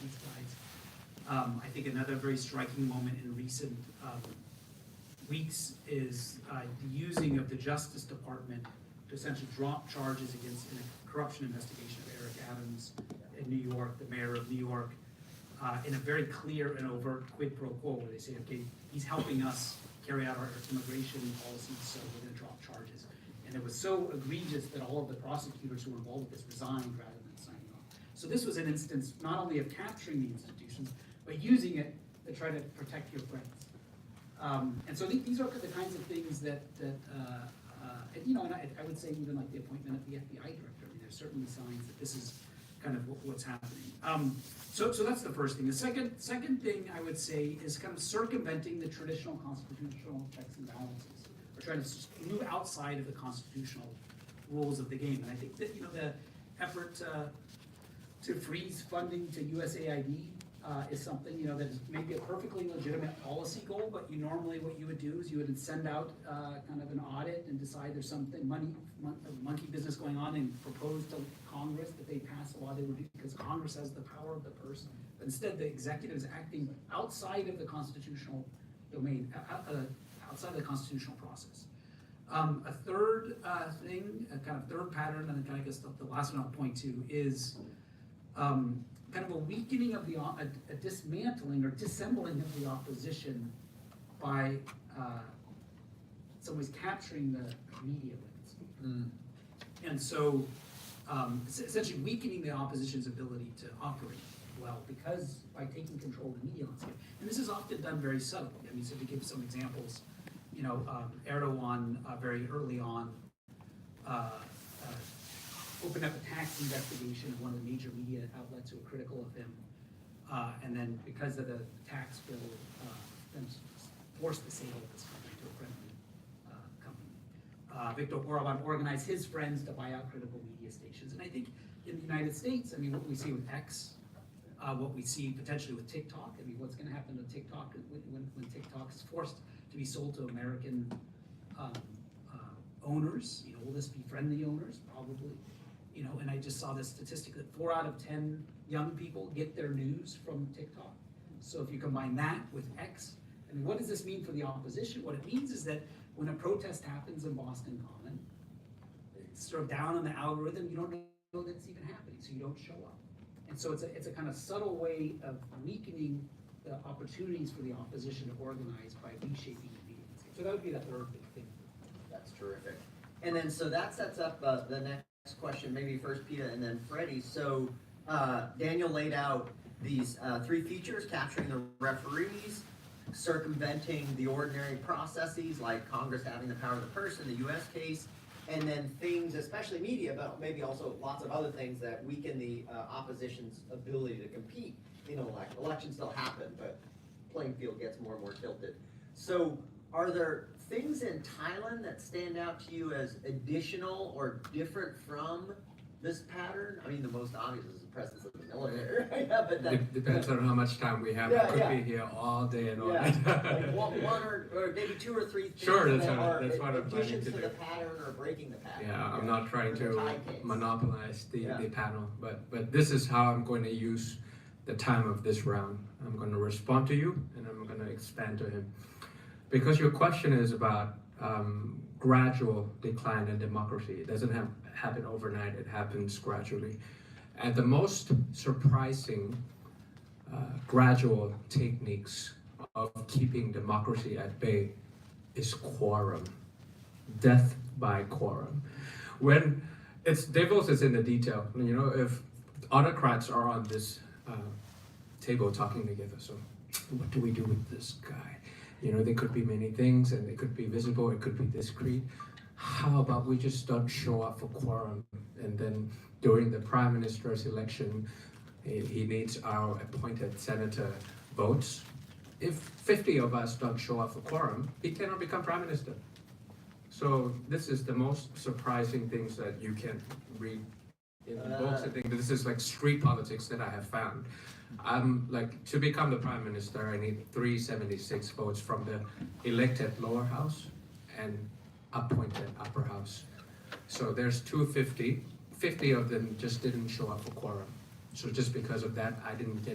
these guys. I think another very striking moment in recent weeks is the using of the Justice Department to essentially drop charges against in a corruption investigation of Eric Adams in New York, the mayor of New York, in a very clear and overt quid pro quo, where they say, okay, he's helping us carry out our immigration policies, so we're going to drop charges. And it was so egregious that all of the prosecutors who were involved with this resigned rather than signing off. So this was an instance not only of capturing the institutions, but using it to try to protect your friends. And so these are the kinds of things that and, you know, and I would say even like the appointment of the FBI director. I mean, there's certainly signs that this is kind of what's happening. So that's the first thing. The second thing I would say is kind of circumventing the traditional constitutional checks and balances, or trying to move outside of the constitutional rules of the game. And I think that, you know, the effort to freeze funding to USAID is something, you know, that is maybe a perfectly legitimate policy goal, but you normally what you would do is you would send out kind of an audit and decide there's something monkey business going on and propose to Congress that they pass a law they reduce, because Congress has the power of the purse. But instead, the executive is acting outside of the constitutional domain, outside of the constitutional process. A third thing, a kind of third pattern, and then I guess the last one I'll point to is kind of a weakening of a dismantling or dissembling of the opposition by some ways capturing the media landscape. And so essentially weakening the opposition's ability to operate well, because by taking control of the media landscape. And this is often done very subtly. I mean, so to give some examples, you know, Erdogan very early on opened up a tax investigation of one of the major media outlets who were critical of him, and then because of the tax bill, then forced the sale of this company to a friendly company. Viktor Orban organized his friends to buy out critical media stations, and I think in the United States, I mean, what we see with X, what we see potentially with TikTok, I mean, what's going to happen to TikTok when TikTok is forced to be sold to American owners? You know, will this be friendly owners? Probably. You know, and I just saw this statistic that 4 out of 10 young people get their news from TikTok. So if you combine that with X, I mean, what does this mean for the opposition? What it means is that when a protest happens in Boston Common, it's sort of down on the algorithm, you don't know that it's even happening, so you don't show up. And so it's a kind of subtle way of weakening the opportunities for the opposition to organize by reshaping the media. So that would be the third big thing. That's terrific. And then so that sets up the next question, maybe first Peter and then Freddie. So Daniel laid out these 3 features: capturing the referees, circumventing the ordinary processes like Congress having the power of the purse in the U.S. case, and then things, especially media, but maybe also lots of other things that weaken the opposition's ability to compete in an election. Elections still happen, but playing field gets more and more tilted. So are there things in Thailand that stand out to you as additional or different from this pattern? I mean, the most obvious is the presence of the military. Yeah, but it depends on how much time we have. Yeah, we could be here all day and all night. Like one or maybe 2 or 3 things sure, that are that's what I'm planning additions to to do. the pattern or breaking the pattern. Yeah, I'm not trying to monopolize the Yeah. panel, but this is how I'm going to use the time of this round. I'm going to respond to you, and I'm going to expand to him. Because your question is about gradual decline in democracy. It doesn't happen overnight, it happens gradually. And the most surprising gradual techniques of keeping democracy at bay is quorum, death by quorum. When it's devils is in the detail. You know, if autocrats are on this table talking together, so what do we do with this guy? You know, there could be many things, and it could be visible, it could be discreet. How about we just don't show up for quorum, and then during the prime minister's election, he needs our appointed senator votes. If 50 of us don't show up for quorum, he cannot become prime minister. So this is the most surprising things that you can read in the books. I think this is like street politics that I have found. Like, to become the prime minister, I need 376 votes from the elected lower house and appointed upper house. So there's 250. 50 of them just didn't show up for quorum. So just because of that, I didn't get